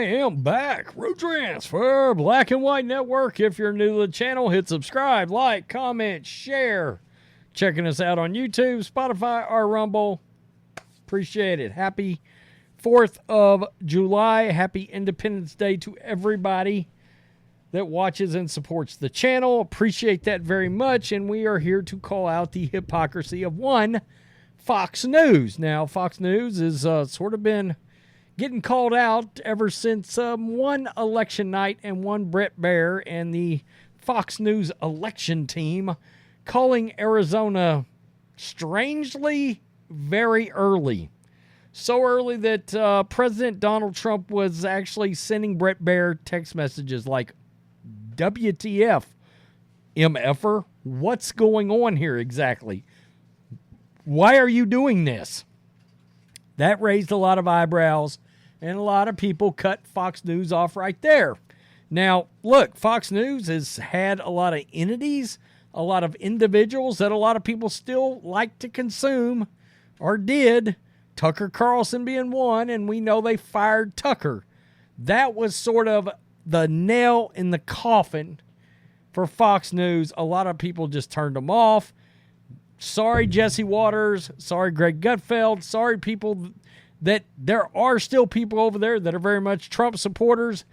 I am back. Road Transfer Black and White Network. If you're new to the channel, hit subscribe, like, comment, share. Checking us out on YouTube, Spotify, or Rumble. Appreciate it. Happy 4th of July. Happy Independence Day to everybody that watches and supports the channel. Appreciate that very much. And we are here to call out the hypocrisy of one Fox News. Now, Fox News has sort of been getting called out ever since one election night and one Brett Baer and the Fox News election team calling Arizona strangely very early. So early that President Donald Trump was actually sending Brett Baer text messages like, WTF, MFer, what's going on here exactly? Why are you doing this? That raised a lot of eyebrows, and a lot of people cut Fox News off right there. Now, look, Fox News has had a lot of entities, a lot of individuals that a lot of people still like to consume, or did. Tucker Carlson being one, and we know they fired Tucker. That was sort of the nail in the coffin for Fox News. A lot of people just turned them off. Sorry, Jesse Waters. Sorry, Greg Gutfeld. Sorry, people that there are still people over there that are very much Trump supporters.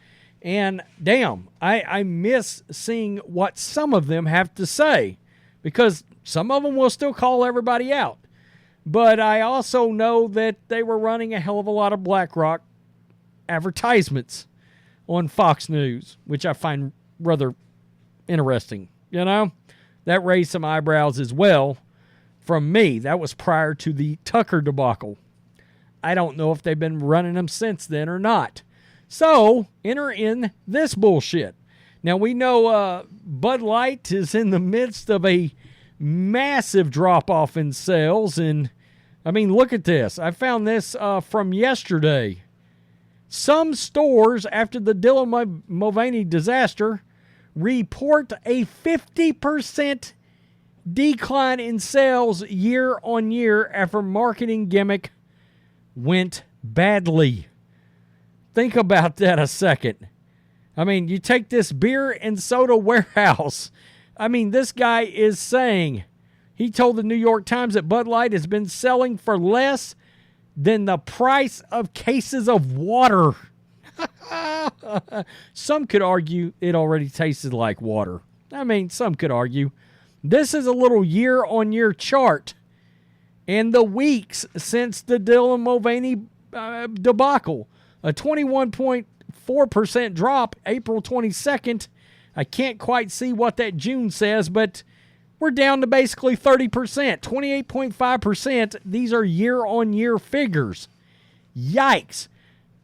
And damn, I miss seeing what some of them have to say, because some of them will still call everybody out. But I also know that they were running a hell of a lot of BlackRock advertisements on Fox News, which I find rather interesting. You know, that raised some eyebrows as well from me. That was prior to the Tucker debacle. I don't know if they've been running them since then or not. So, enter in this bullshit. Now, we know Bud Light is in the midst of a massive drop-off in sales. And, I mean, look at this. I found this from yesterday. Some stores, after the Dylan Mulvaney disaster, report a 50% decline in sales year on year after marketing gimmick went badly. Think about that a second. I mean, you take this beer and soda warehouse. I mean, this guy is saying, he told the New York Times that Bud Light has been selling for less than the price of cases of water. Some could argue it already tasted like water. I mean, some could argue. This is a little year-on-year chart. And the weeks since the Dylan Mulvaney debacle, a 21.4% drop, April 22nd. I can't quite see what that June says, but we're down to basically 30%, 28.5%. These are year-on-year figures. Yikes.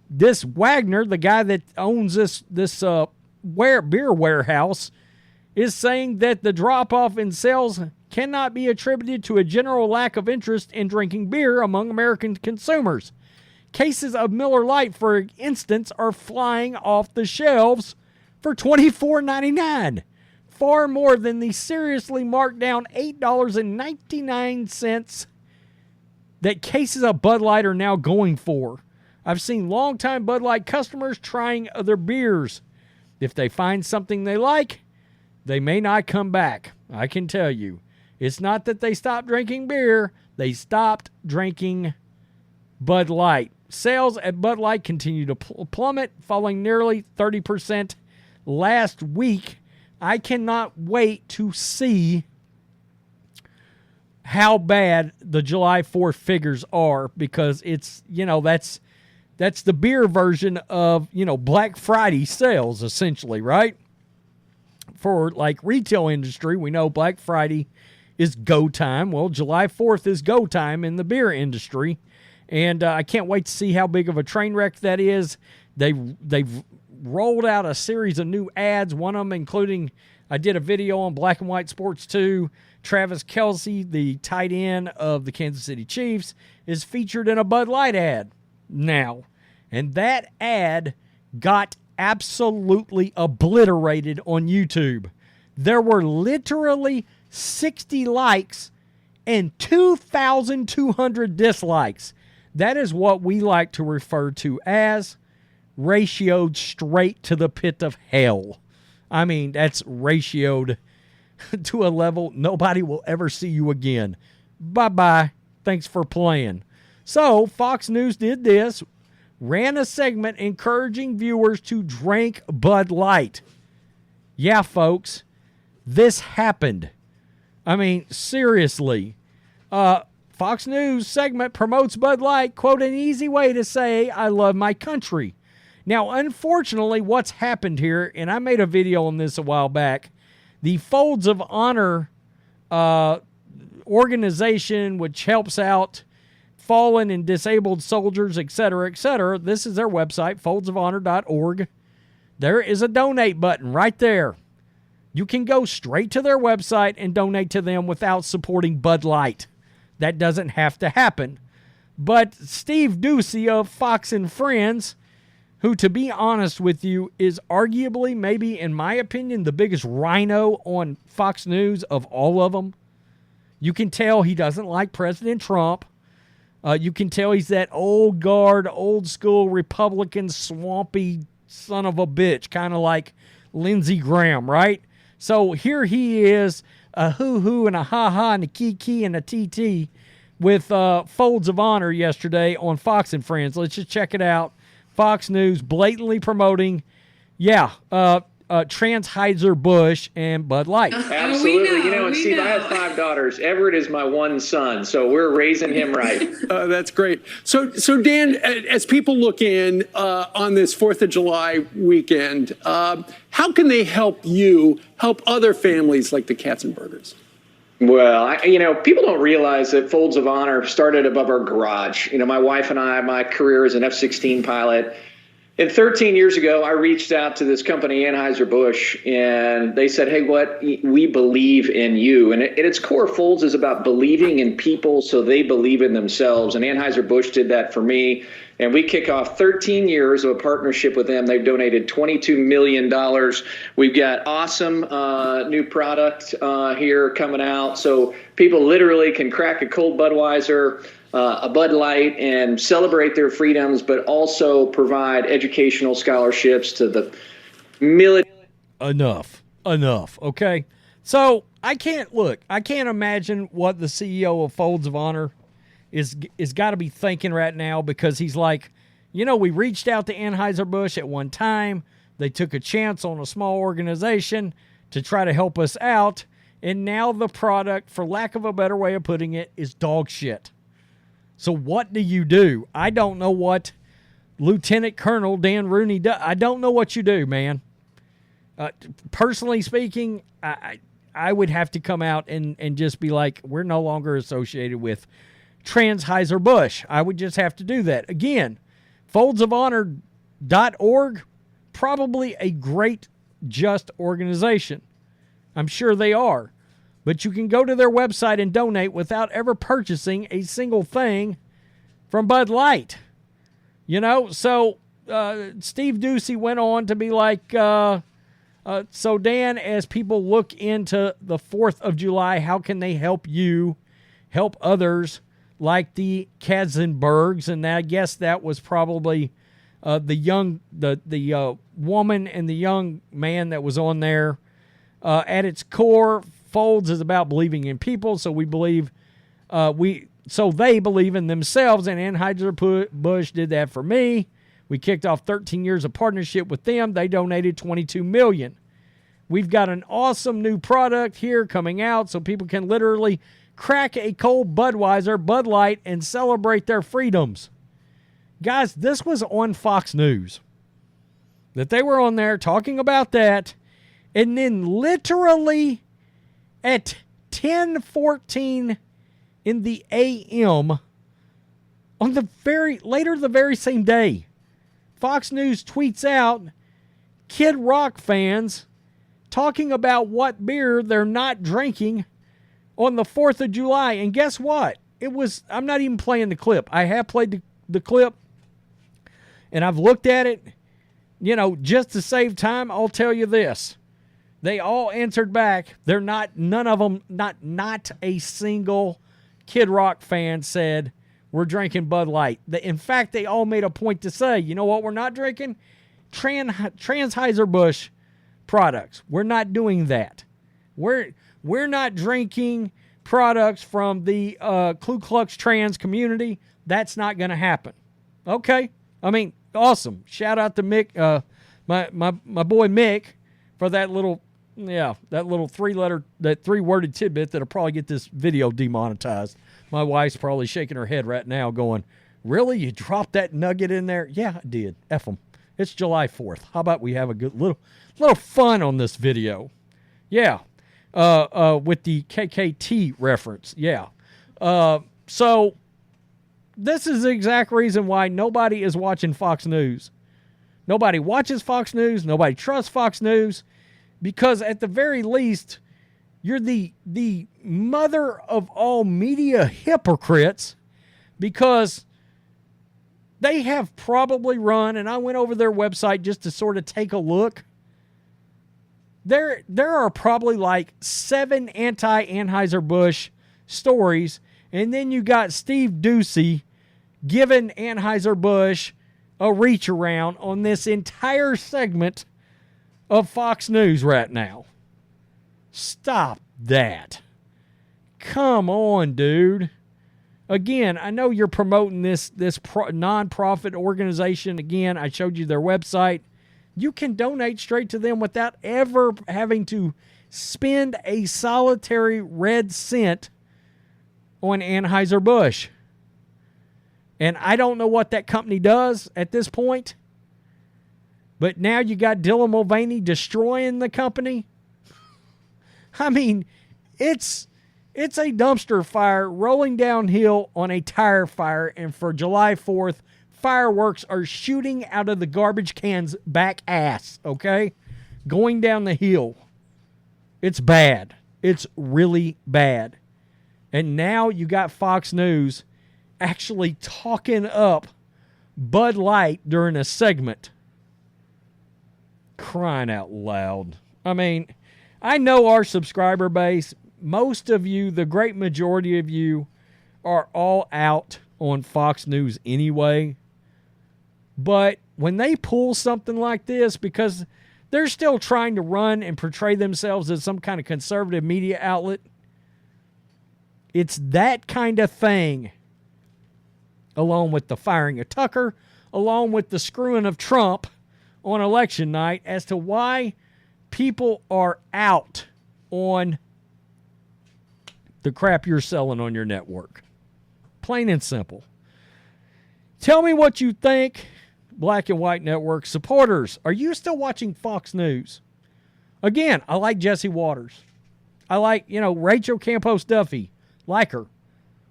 This Wagner, the guy that owns this beer warehouse, is saying that the drop-off in sales cannot be attributed to a general lack of interest in drinking beer among American consumers. Cases of Miller Lite, for instance, are flying off the shelves for $24.99. Far more than the seriously marked down $8.99 that cases of Bud Light are now going for. I've seen longtime Bud Light customers trying other beers. If they find something they like, they may not come back. I can tell you. It's not that they stopped drinking beer. They stopped drinking Bud Light. Sales at Bud Light continue to plummet, falling nearly 30% last week. I cannot wait to see how bad the July 4th figures are, because it's, you know, that's the beer version of, you know, Black Friday sales, essentially, right? For like retail industry, we know Black Friday is go time. Well, July 4th is go time in the beer industry. And I can't wait to see how big of a train wreck that is. They've rolled out a series of new ads, one of them including, I did a video on Black and White Sports 2. Travis Kelce, the tight end of the Kansas City Chiefs, is featured in a Bud Light ad now. And that ad got absolutely obliterated on YouTube. There were literally 60 likes and 2,200 dislikes. That is what we like to refer to as ratioed straight to the pit of hell. I mean, that's ratioed to a level nobody will ever see you again. Bye-bye. Thanks for playing. So, Fox News did this, ran a segment encouraging viewers to drink Bud Light. Yeah, folks, this happened. I mean, seriously. Fox News segment promotes Bud Light, quote, an easy way to say I love my country. Now, unfortunately, what's happened here, and I made a video on this a while back, the Folds of Honor organization, which helps out fallen and disabled soldiers, etc., etc. This is their website, foldsofhonor.org. There is a donate button right there. You can go straight to their website and donate to them without supporting Bud Light. That doesn't have to happen. But Steve Doocy of Fox and Friends, who, to be honest with you, is arguably, maybe in my opinion, the biggest rhino on Fox News of all of them. You can tell he doesn't like President Trump. You can tell he's that old guard, old school Republican, swampy son of a bitch, kind of like Lindsey Graham, right? So here he is, a hoo-hoo and a ha-ha and a kiki and a TT with Folds of Honor yesterday on Fox and Friends. Let's just check it out. Fox News blatantly promoting, Anheuser Busch and Bud Light. Absolutely. And Steve, I have 5 daughters. Everett is my one son, so we're raising him right. That's great. So Dan, as people look in on this 4th of July weekend, how can they help you help other families like the Katzenbergers? Well, people don't realize that Folds of Honor started above our garage. My wife and I, my career as an F-16 pilot. And 13 years ago, I reached out to this company, Anheuser Busch, and they said, hey, we believe in you. And at its core, Folds is about believing in people so they believe in themselves. And Anheuser Busch did that for me. And we kick off 13 years of a partnership with them. They've donated $22 million. We've got awesome new product here coming out. So people literally can crack a cold Budweiser, a Bud Light, and celebrate their freedoms, but also provide educational scholarships to the military. Enough. Okay. So I can't imagine what the CEO of Folds of Honor is got to be thinking right now, because he's like, we reached out to Anheuser Busch at one time. They took a chance on a small organization to try to help us out. And now the product, for lack of a better way of putting it, is dog shit. So what do you do? I don't know what Lieutenant Colonel Dan Rooney does. I don't know what you do, man. Personally speaking, I would have to come out and just be like, we're no longer associated with Anheuser Busch. I would just have to do that. Again, foldsofhonor.org, probably a great, just organization. I'm sure they are. But you can go to their website and donate without ever purchasing a single thing from Bud Light. So Steve Doocy went on to be like, so Dan, as people look into the 4th of July, how can they help you help others like the Katzenbergs? And I guess that was probably the woman and the young man that was on there. At its core, Folds is about believing in people, so we believe they believe in themselves, and Anheuser Busch did that for me. We kicked off 13 years of partnership with them. They donated $22 million. We've got an awesome new product here coming out, so people can literally crack a cold Budweiser, Bud Light, and celebrate their freedoms. Guys, this was on Fox News. That they were on there talking about that, and then literally at 10:14 in the a.m. on the very same day, Fox News tweets out Kid Rock fans talking about what beer they're not drinking on the 4th of July. And guess what? I'm not even playing the clip. I have played the clip, and I've looked at it. Just to save time, I'll tell you this. They all answered back. None of them, not a single Kid Rock fan said we're drinking Bud Light. In fact, they all made a point to say, you know what we're not drinking? Anheuser Busch products. We're not doing that. We're not drinking products from the Ku Klux Trans community. That's not going to happen. Okay. I mean, awesome. Shout out to Mick, my boy Mick, for that little three-worded tidbit that'll probably get this video demonetized. My wife's probably shaking her head right now going, really? You dropped that nugget in there? Yeah, I did. F them. It's July 4th. How about we have a good little fun on this video? Yeah. With the KKT reference. Yeah. So this is the exact reason why nobody is watching Fox News. Nobody watches Fox News. Nobody trusts Fox News. Because at the very least, you're the mother of all media hypocrites, because they have probably run, and I went over their website just to sort of take a look. There are probably like 7 anti-Anheuser Busch stories, and then you got Steve Ducey giving Anheuser Busch a reach around on this entire segment of Fox News right now. Stop that. Come on, dude. Again, I know you're promoting this non-profit organization. Again, I showed you their website. You can donate straight to them without ever having to spend a solitary red cent on Anheuser Busch. And I don't know what that company does at this point. But now you got Dylan Mulvaney destroying the company. I mean, it's a dumpster fire rolling downhill on a tire fire. And for July 4th, fireworks are shooting out of the garbage can's back ass, okay? Going down the hill. It's bad. It's really bad. And now you got Fox News actually talking up Bud Light during a segment. Crying out loud. I mean, I know our subscriber base, most of you, the great majority of you, are all out on Fox News anyway. But when they pull something like this, because they're still trying to run and portray themselves as some kind of conservative media outlet, it's that kind of thing, along with the firing of Tucker, along with the screwing of Trump on election night, as to why people are out on the crap you're selling on your network. Plain and simple. Tell me what you think, Black and White Network supporters. Are you still watching Fox News? Again, I like Jesse Waters. I like, Rachel Campos Duffy. Like her.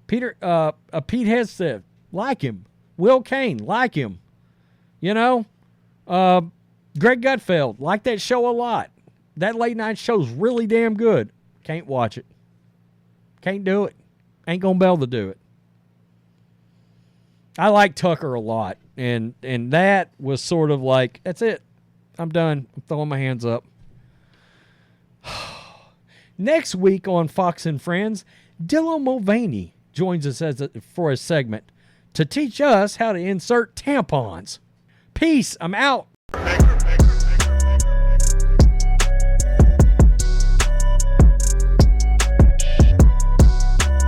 Pete Hegseth. Like him. Will Kane. Like him. Greg Gutfeld, like that show a lot. That late night show's really damn good. Can't watch it. Can't do it. Ain't gonna be able to do it. I like Tucker a lot, and that was sort of like, that's it. I'm done. I'm throwing my hands up. Next week on Fox and Friends, Dylan Mulvaney joins us for a segment to teach us how to insert tampons. Peace. I'm out.